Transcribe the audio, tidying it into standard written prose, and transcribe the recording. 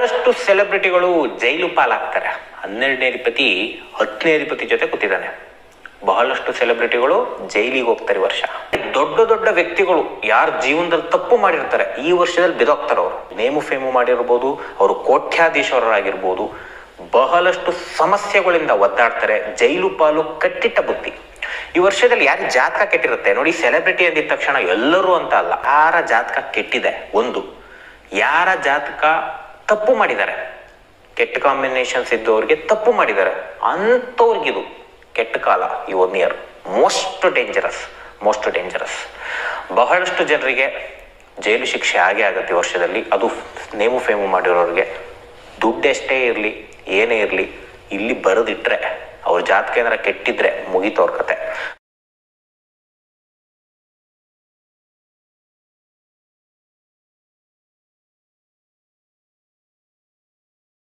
ಬಹಳಷ್ಟು ಸೆಲೆಬ್ರಿಟಿಗಳು ಜೈಲು ಪಾಲಾಗ್ತಾರೆ. 12ನೇ ಅಧಿಪತಿ 10ನೇ ಅಧಿಪತಿ ಜೊತೆ ಕೂತಿದ್ದಾನೆ. ಬಹಳಷ್ಟು ಸೆಲೆಬ್ರಿಟಿಗಳು ಜೈಲಿಗೆ ಹೋಗ್ತಾರೆ ಈ ವರ್ಷ. ದೊಡ್ಡ ದೊಡ್ಡ ವ್ಯಕ್ತಿಗಳು ಯಾರ ಜೀವನದಲ್ಲಿ ತಪ್ಪು ಮಾಡಿರ್ತಾರೆ ಈ ವರ್ಷದಲ್ಲಿ ಬಿದೋಗ್ತಾರೆ. ಅವರು ನೇಮು ಫೇಮು ಮಾಡಿರ್ಬೋದು, ಅವರು ಕೋಟ್ಯಾಧೀಶರಾಗಿರ್ಬೋದು, ಬಹಳಷ್ಟು ಸಮಸ್ಯೆಗಳಿಂದ ಒದ್ದಾಡ್ತಾರೆ. ಜೈಲು ಪಾಲು ಕಟ್ಟಿಟ್ಟ ಬುದ್ಧಿ. ಈ ವರ್ಷದಲ್ಲಿ ಯಾರು ಜಾತಕ ಕೆಟ್ಟಿರುತ್ತೆ ನೋಡಿ, ಸೆಲೆಬ್ರಿಟಿ ಅಂದಿದ ತಕ್ಷಣ ಎಲ್ಲರೂ ಅಂತ ಅಲ್ಲ, ಯಾರ ಜಾತಕ ಕೆಟ್ಟಿದೆ, ಒಂದು ಯಾರ ಜಾತಕ ತಪ್ಪು ಮಾಡಿದ್ದಾರೆ, ಕೆಟ್ಟ ಕಾಂಬಿನೇಷನ್ಸ್ ಇದ್ದವ್ರಿಗೆ ತಪ್ಪು ಮಾಡಿದ್ದಾರೆ, ಅಂಥವ್ರಿಗಿದು ಕೆಟ್ಟ ಕಾಲ. ಈ 1 ಇಯರ್ ಮೋಸ್ಟ್ ಡೇಂಜರಸ್. ಬಹಳಷ್ಟು ಜನರಿಗೆ ಜೈಲು ಶಿಕ್ಷೆ ಆಗೇ ಆಗುತ್ತೆ ಈ ವರ್ಷದಲ್ಲಿ. ಅದು ನೇಮು ಫೇಮು ಮಾಡಿರೋರಿಗೆ. ದುಡ್ಡೆಷ್ಟೇ ಇರಲಿ, ಏನೇ ಇರಲಿ, ಇಲ್ಲಿ ಬರೆದಿಟ್ರೆ ಅವ್ರ ಜಾತಕ ಏನಾರ ಕೆಟ್ಟಿದ್ರೆ ಮುಗೀತವ್ರ ಕತೆ.